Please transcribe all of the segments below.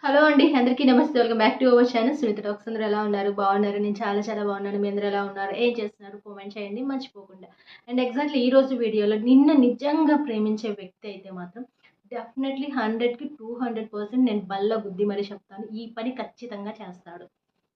Hello అండి. అందరికీ నమస్తే. Welcome back to our channel Sunitha talks. అందరూ ఎలా ఉన్నారు? బాగున్నారు. నేను చాలా చాలా బాగున్నాను. మీ అందరూ ఎలా ఉన్నారు? ఏం చేస్తున్నారు? కామెంట్ చేయండి మర్చిపోకుండా. అండ్ ఎగ్జాక్ట్‌లీ ఈరోజు వీడియోలో నిన్ను నిజంగా ప్రేమించే వ్యక్తి అయితే మాత్రం డెఫినెట్‌లీ 100కి 200% నేను బల్ల గుద్ది మరీ చెప్తాను. ఈ పని ఖచ్చితంగా చేస్తాడు.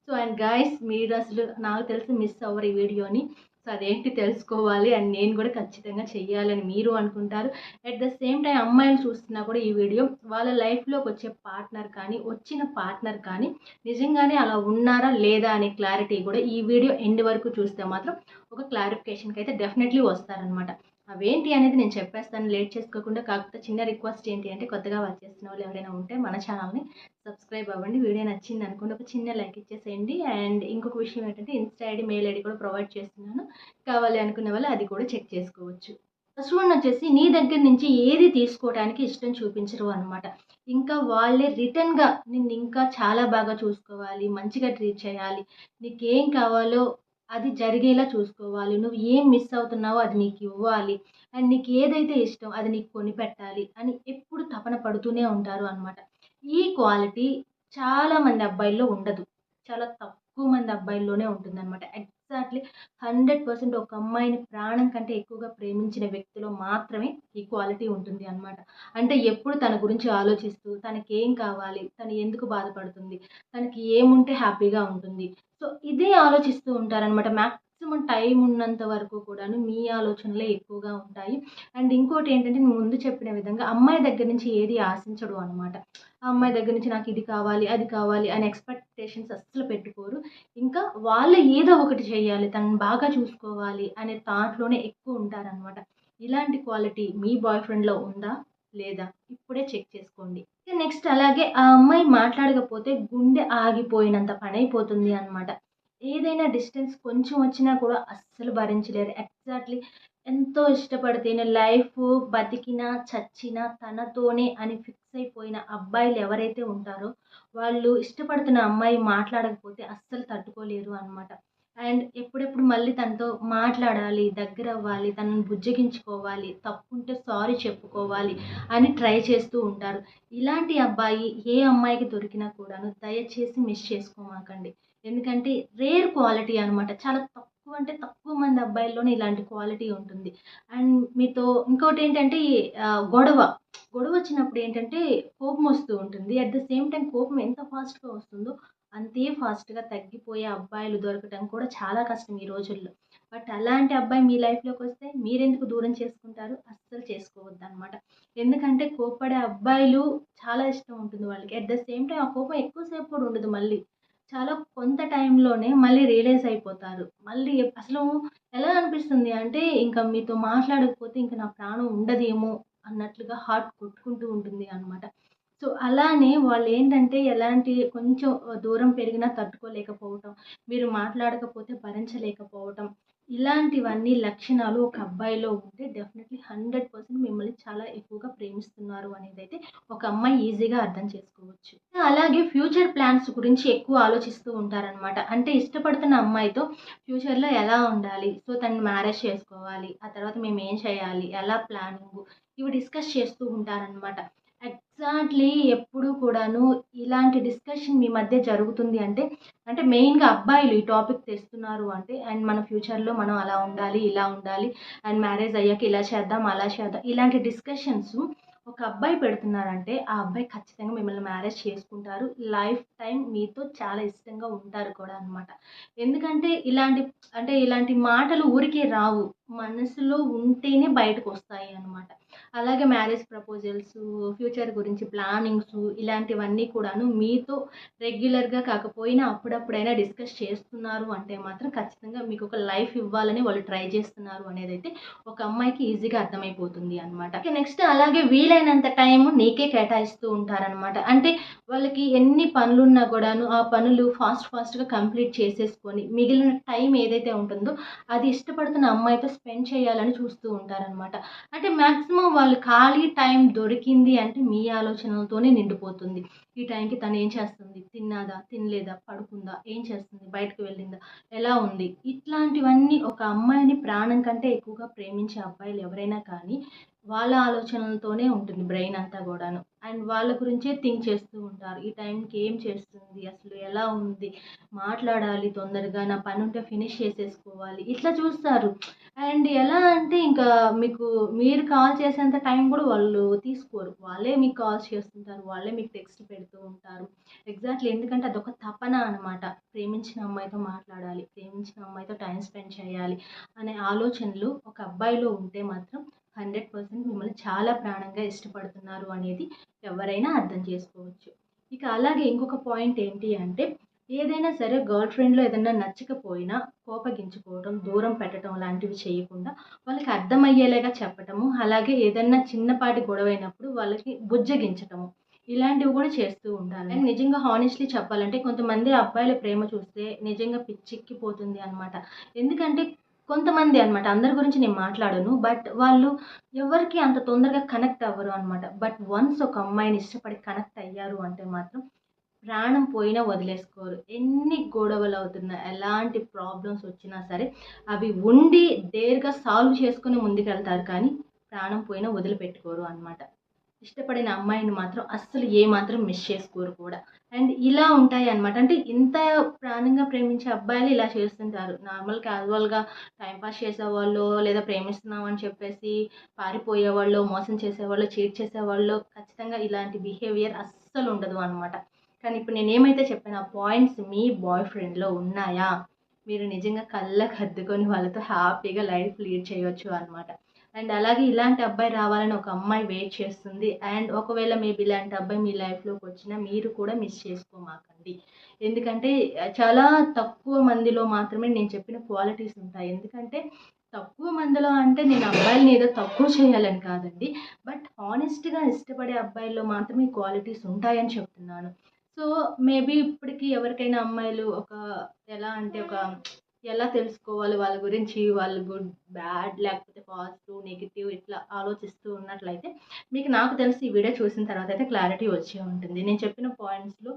సో అండ్ గైస్, మీరు అసలు నాకు తెలిసి మిస్ అవ్వరు ఈ వీడియోని. సో అదేంటి తెలుసుకోవాలి అండ్ నేను కూడా ఖచ్చితంగా చెయ్యాలని మీరు అనుకుంటారు. అట్ ద సేమ్ టైం అమ్మాయిలు చూస్తున్నా కూడా ఈ వీడియో వాళ్ళ లైఫ్లోకి వచ్చే పార్ట్నర్ కానీ వచ్చిన పార్ట్నర్ కానీ నిజంగానే అలా ఉన్నారా లేదా అనే క్లారిటీ కూడా ఈ వీడియో ఎండ్ వరకు చూస్తే మాత్రం ఒక క్లారిఫికేషన్కి అయితే డెఫినెట్లీ వస్తారనమాట. అవేంటి అనేది నేను చెప్పేస్తాను లేట్ చేసుకోకుండా. కాకపోతే చిన్న రిక్వెస్ట్ ఏంటి అంటే, కొత్తగా వాచ్ చేస్తున్న వాళ్ళు ఎవరైనా ఉంటే మన ఛానల్ని సబ్స్క్రైబ్ అవ్వండి. వీడియో నచ్చింది అనుకోండి ఒక చిన్న లైక్ ఇచ్చేసేయండి. అండ్ ఇంకొక విషయం ఏంటంటే, ఇన్స్టా ఐడి మెయిల్ ఐడి కూడా ప్రొవైడ్ చేస్తున్నాను. కావాలి అనుకునే వాళ్ళు అది కూడా చెక్ చేసుకోవచ్చు. ఫస్ట్ వన్ వచ్చేసి, నీ దగ్గర నుంచి ఏది తీసుకోవడానికి ఇష్టం చూపించరు అనమాట. ఇంకా వాళ్ళే రిటర్న్గా నిన్ను ఇంకా చాలా బాగా చూసుకోవాలి, మంచిగా ట్రీట్ చేయాలి, నీకేం కావాలో అది జరిగేలా చూసుకోవాలి, నువ్వు ఏం మిస్ అవుతున్నావో అది నీకు ఇవ్వాలి, అండ్ నీకు ఏదైతే ఇష్టం అది నీకు కొనిపెట్టాలి అని ఎప్పుడు తపన పడుతూనే ఉంటారు అనమాట. ఈ క్వాలిటీ చాలామంది అబ్బాయిల్లో ఉండదు. చాలా తక్కువ మంది అబ్బాయిల్లోనే ఉంటుందన్నమాట. ఎగ్జాక్ట్‌లీ 100% ఒక అమ్మాయిని ప్రాణం కంటే ఎక్కువగా ప్రేమించిన వ్యక్తిలో మాత్రమే ఈ క్వాలిటీ ఉంటుంది అన్నమాట. అంటే ఎప్పుడు తన గురించి ఆలోచిస్తూ, తనకేం కావాలి, తను ఎందుకు బాధపడుతుంది, తనకి ఏముంటే హ్యాపీగా ఉంటుంది. సో ఇదే ఆలోచిస్తూ ఉంటారనమాట. మాక్సిమం టైం ఉన్నంత వరకు కూడాను మీ ఆలోచనలే ఎక్కువగా ఉంటాయి. అండ్ ఇంకోటి ఏంటంటే, నేను ముందు చెప్పిన విధంగా అమ్మాయి దగ్గర నుంచి ఏది ఆశించడు అనమాట. ఆ అమ్మాయి దగ్గర నుంచి నాకు ఇది కావాలి, అది కావాలి అని ఎక్స్‌పెక్టేషన్స్ అస్సలు పెట్టుకోరు. ఇంకా వాళ్ళు ఏదో ఒకటి చేయాలి, తనని బాగా చూసుకోవాలి అనే థాట్‌లోనే ఎక్కువ ఉంటారనమాట. ఇలాంటి క్వాలిటీ మీ బాయ్ ఫ్రెండ్‌లో ఉందా? లేదా? ఇప్పుడే చెక్ చేసుకోండి. ఇక నెక్స్ట్ అలాగే ఆ అమ్మాయి మాట్లాడకపోతే గుండె ఆగిపోయినంత పనైపోతుంది అనమాట. ఏదైనా డిస్టెన్స్ కొంచెం వచ్చినా కూడా అస్సలు భరించలేరు. ఎగ్జాక్ట్‌లీ ఎంతో ఇష్టపడితేనే లైఫు బతికినా, చచ్చినా తనతోనే అని ఫిక్స్ అయిపోయిన అబ్బాయిలు ఎవరైతే ఉంటారో, వాళ్ళు ఇష్టపడుతున్న అమ్మాయి మాట్లాడకపోతే అస్సలు తట్టుకోలేరు అనమాట. అండ్ ఎప్పుడెప్పుడు మళ్ళీ తనతో మాట్లాడాలి, దగ్గరవ్వాలి, తనని బుజ్జగించుకోవాలి, తప్పుంటే సారీ చెప్పుకోవాలి అని ట్రై చేస్తూ ఉంటారు. ఇలాంటి అబ్బాయి ఏ అమ్మాయికి దొరికినా కూడాను దయచేసి మిస్ చేసుకోమాకండి. ఎందుకంటే రేర్ క్వాలిటీ అనమాట. చాలా తక్కువ, అంటే తక్కువ మంది అబ్బాయిల్లోనే ఇలాంటి క్వాలిటీ ఉంటుంది. అండ్ మీతో ఇంకోటేంటంటే గొడవొచ్చినప్పుడు ఏంటంటే కోపమొస్తూ ఉంటుంది. అట్ ద సేమ్ టైమ్ కోపం ఎంత ఫాస్ట్‌గా వస్తుందో అంతే ఫాస్ట్‌గా తగ్గిపోయే అబ్బాయిలు దొరకటం కూడా చాలా కష్టం ఈ రోజుల్లో. బట్ అలాంటి అబ్బాయి మీ లైఫ్‌లోకొస్తే మీరెందుకు దూరం చేసుకుంటారు? అస్సలు చేసుకోవద్దనమాట. ఎందుకంటే కోప్పడే అబ్బాయిలు చాలా ఇష్టం ఉంటుంది వాళ్ళకి. అట్ ద సేమ్ టైమ్ ఆ కోపం ఎక్కువ సేపు కూడా ఉండదు మళ్ళీ. చాలా కొంత టైంలోనే మళ్ళీ రియలైజ్ అయిపోతారు. మళ్ళీ అసలు ఎలా అనిపిస్తుంది అంటే, ఇంక మీతో మాట్లాడకపోతే ఇంక నా ప్రాణం ఉండదేమో అన్నట్లుగా హార్ట్ కొట్టుకుంటూ ఉంటుంది అనమాట. సో, అలానే వాళ్ళేంటంటే ఎలాంటి కొంచెం దూరం పెరిగినా తట్టుకోలేకపోవటం, మీరు మాట్లాడకపోతే భరించలేకపోవటం, ఇలాంటివన్నీ లక్షణాలు ఒక అబ్బాయిలో ఉంటే డెఫినెట్‌లీ 100% మిమ్మల్ని చాలా ఎక్కువగా ప్రేమిస్తున్నారు అనేదైతే ఒక అమ్మాయి ఈజీగా అర్థం చేసుకోవచ్చు. అలాగే ఫ్యూచర్ ప్లాన్స్ గురించి ఎక్కువ ఆలోచిస్తూ ఉంటారనమాట. అంటే ఇష్టపడుతున్న అమ్మాయితో ఫ్యూచర్‌లో ఎలా ఉండాలి, సో తనని మ్యారేజ్ చేసుకోవాలి, ఆ తర్వాత మేమేం చేయాలి, ఎలా ప్లానింగు, ఇవి డిస్కస్ చేస్తూ ఉంటారనమాట. ఎగ్జాక్ట్‌లీ ఎప్పుడూ కూడాను ఇలాంటి డిస్కషన్ మీ మధ్య జరుగుతుంది అంటే, మెయిన్‌గా అబ్బాయిలు ఈ టాపిక్ తెస్తున్నారు అంటే, అండ్ మన ఫ్యూచర్‌లో మనం అలా ఉండాలి, ఇలా ఉండాలి, అండ్ మ్యారేజ్ అయ్యాక ఇలా చేద్దాం, అలా చేద్దాం, ఇలాంటి డిస్కషన్స్ ఒక అబ్బాయి పెడుతున్నారంటే, ఆ అబ్బాయి ఖచ్చితంగా మిమ్మల్ని మ్యారేజ్ చేసుకుంటారు. లైఫ్ టైమ్ మీతో చాలా ఇష్టంగా ఉంటారు కూడా అనమాట. ఎందుకంటే ఇలాంటి మాటలు ఊరికే రావు. మనసులో ఉంటేనే బయటకొస్తాయి అనమాట. అలాగే మ్యారేజ్ ప్రపోజల్సు, ఫ్యూచర్ గురించి ప్లానింగ్సు, ఇలాంటివన్నీ కూడాను మీతో రెగ్యులర్‌గా కాకపోయినా అప్పుడప్పుడైనా డిస్కస్ చేస్తున్నారు అంటే మాత్రం ఖచ్చితంగా మీకొక లైఫ్ ఇవ్వాలని వాళ్ళు ట్రై చేస్తున్నారు అనేదైతే ఒక అమ్మాయికి ఈజీగా అర్థమైపోతుంది అనమాట. ఇక నెక్స్ట్ అలాగే వీలైనంత టైము నీకే కేటాయిస్తూ ఉంటారనమాట. అంటే వాళ్ళకి ఎన్ని పనులున్నా కూడాను ఆ పనులు ఫాస్ట్‌గా కంప్లీట్ చేసేసుకొని మిగిలిన టైం ఏదైతే ఉంటుందో అది ఇష్టపడుతున్న అమ్మాయితో స్పెండ్ చేయాలని చూస్తూ ఉంటారనమాట. అంటే మాక్సిమం వాళ్ళు ఖాళీ టైం దొరికింది అంటే మీ ఆలోచనలతోనే నిండిపోతుంది. ఈ టైంకి తను ఏం చేస్తుంది? తిన్నాదా? తినలేదా? పడుకుందా? ఏం చేస్తుంది? బయటకు వెళ్ళిందా? ఎలా ఉంది? ఇట్లాంటివన్నీ ఒక అమ్మాయిని ప్రాణం కంటే ఎక్కువగా ప్రేమించే అబ్బాయిలు ఎవరైనా కానీ వాళ్ళ ఆలోచనలతోనే ఉంటుంది బ్రెయిన్ అంతా గూడాను. అండ్ వాళ్ళ గురించే థింక్ చేస్తూ ఉంటారు. ఈ టైంకి ఏం చేస్తుంది? అసలు ఎలా ఉంది? మాట్లాడాలి తొందరగా, నా పనుంటే ఫినిష్ చేసేసుకోవాలి. ఇట్లా చూస్తారు. అండ్ ఎలా అంటే ఇంకా మీరు కాల్ చేసేంత టైం కూడా వాళ్ళు తీసుకోరు. వాళ్ళే మీకు కాల్స్ చేస్తుంటారు. వాళ్ళే మీకు టెక్స్ట్ పెడుతూ ఉంటారు. ఎగ్జాక్ట్‌లీ ఎందుకంటే అదొక తపన అనమాట. ప్రేమించిన అమ్మాయితో మాట్లాడాలి. ప్రేమించిన అమ్మాయితో టైమ్ స్పెండ్ చేయాలి అనే ఆలోచనలు ఒక అబ్బాయిలో ఉంటే మాత్రం 100% మిమ్మల్ని చాలా ప్రాణంగా ఇష్టపడుతున్నారు అనేది ఎవరైనా అర్థం చేసుకోవచ్చు. ఇక అలాగే ఇంకొక పాయింట్ ఏంటి అంటే, ఏదైనా సరే గర్ల్ ఫ్రెండ్‌లో ఏదన్నా నచ్చకపోయినా కోపగించుకోవడం, దూరం పెట్టడం లాంటివి చేయకుండా వాళ్ళకి అర్థమయ్యేలాగా చెప్పటము, అలాగే ఏదన్నా చిన్నపాటి గొడవైనప్పుడు వాళ్ళకి బుజ్జగించటము. ఇలాంటివి కూడా చేస్తూ ఉండాలి. అండ్ నిజంగా హానెస్ట్‌లీ చెప్పాలంటే కొంతమంది అబ్బాయిల ప్రేమ చూస్తే నిజంగా పిచ్చెక్కిపోతుంది అనమాట. ఎందుకంటే కొంతమంది అనమాట. అందరి గురించి నేను మాట్లాడను. బట్ వాళ్ళు ఎవరికీ అంత తొందరగా కనెక్ట్ అవ్వరు అనమాట. బట్ వన్స్ ఒక అమ్మాయిని ఇష్టపడి కనెక్ట్ అయ్యారు అంటే మాత్రం ప్రాణం పోయినా వదిలేసుకోరు. ఎన్ని గొడవలవుతున్నా, ఎలాంటి ప్రాబ్లమ్స్ వచ్చినా సరే అవి ఉండి డేర్‌గా సాల్వ్ చేసుకొని ముందుకెళ్తారు కానీ ప్రాణం పోయినా వదిలిపెట్టుకోరు అనమాట. ఇష్టపడిన అమ్మాయిని మాత్రం అస్సలు ఏమాత్రం మిస్ చేసుకోరు కూడా. అండ్ ఇలా ఉంటాయన్నమాట. అంటే ఇంత ప్రాణంగా ప్రేమించే అబ్బాయిలు ఇలా చేస్తుంటారు. నార్మల్ క్యాజువల్‌గా టైమ్ పాస్ చేసేవాళ్ళో, లేదా ప్రేమిస్తున్నాం అని చెప్పేసి పారిపోయేవాళ్ళో, మోసం చేసేవాళ్ళో, చీట్ చేసేవాళ్ళో ఖచ్చితంగా ఇలాంటి బిహేవియర్ అస్సలు ఉండదు అనమాట. కానీ ఇప్పుడు నేనేమైతే చెప్పానో ఆ పాయింట్స్ మీ బాయ్ ఫ్రెండ్‌లో ఉన్నాయా? మీరు నిజంగా కళ్ళకద్దుకొని వాళ్ళతో హ్యాపీగా లైఫ్ లీడ్ చేయొచ్చు అనమాట. అండ్ అలాగే ఇలాంటి అబ్బాయి రావాలని ఒక అమ్మాయి వెయిట్ చేస్తుంది. అండ్ ఒకవేళ మేబీ ఇలాంటి అబ్బాయి మీ లైఫ్‌లోకి వచ్చినా మీరు కూడా మిస్ చేసుకోమాకండి. ఎందుకంటే చాలా తక్కువ మందిలో మాత్రమే నేను చెప్పిన క్వాలిటీస్ ఉంటాయి. ఎందుకంటే తక్కువ మందిలో అంటే నేను అబ్బాయిలని ఏదో తక్కువ చేయాలని కాదండి. బట్ హానెస్ట్‌గా ఇష్టపడే అబ్బాయిల్లో మాత్రమే ఈ క్వాలిటీస్ ఉంటాయని చెప్తున్నాను. సో, మేబీ ఇప్పటికి ఎవరికైనా అమ్మాయిలు ఎలా అంటే ఎలా తెలుసుకోవాలి వాళ్ళ గురించి, వాళ్ళు గుడ్, బ్యాడ్ లేకపోతే పాజిటివ్, నెగెటివ్ ఇట్లా ఆలోచిస్తూ ఉన్నట్లయితే మీకు నాకు తెలిసి ఈ వీడియో చూసిన తర్వాత అయితే క్లారిటీ వచ్చే ఉంటుంది. నేను చెప్పిన పాయింట్స్‌లో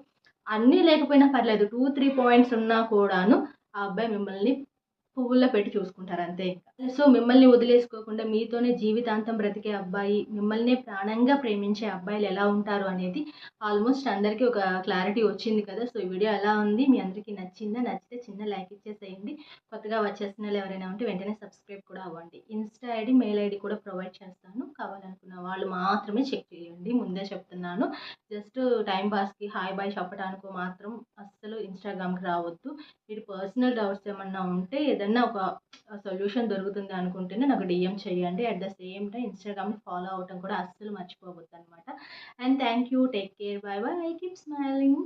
అన్నీ లేకపోయినా పర్లేదు. 2, 3 పాయింట్స్ ఉన్నా కూడాను ఆ అబ్బాయి మిమ్మల్ని పువ్వుల్లో పెట్టి చూసుకుంటారు అంతే ఇంక. సో, మిమ్మల్ని వదిలేసుకోకుండా మీతోనే జీవితాంతం బ్రతికే అబ్బాయి, మిమ్మల్నే ప్రాణంగా ప్రేమించే అబ్బాయిలు ఎలా ఉంటారు అనేది ఆల్మోస్ట్ అందరికీ ఒక క్లారిటీ వచ్చింది కదా! సో, ఈ వీడియో ఎలా ఉంది? మీ అందరికీ నచ్చిందా? నచ్చితే చిన్న లైక్ ఇచ్చేసేయండి. కొత్తగా వచ్చేసినోళ్ళు ఎవరైనా ఉంటే వెంటనే సబ్స్క్రైబ్ కూడా అవ్వండి. ఇన్‌స్టా ఐడీ, మెయిల్ ఐడీ కూడా ప్రొవైడ్ చేస్తాను. కావాలనుకున్న వాళ్ళు మాత్రమే చెక్ చేయండి. ముందే చెప్తున్నాను. జస్ట్ టైమ్ పాస్‌కి హాయ్, బాయ్ చెప్పడానికో మాత్రం అస్సలు ఇన్‌స్టాగ్రామ్‌కి రావద్దు. మీరు పర్సనల్ డౌట్స్ ఏమన్నా ఉంటే ఏదన్నా ఒక సొల్యూషన్ దొరుకుతుంది అనుకుంటేనే నాకు డీఎం చేయండి. అట్ ద సేమ్ టైమ్ ఇన్‌స్టాగ్రామ్‌ని ఫాలో అవ్వటం కూడా అస్సలు మర్చిపోవద్దనమాట. And thank you. Take care. Bye bye. Keep smiling.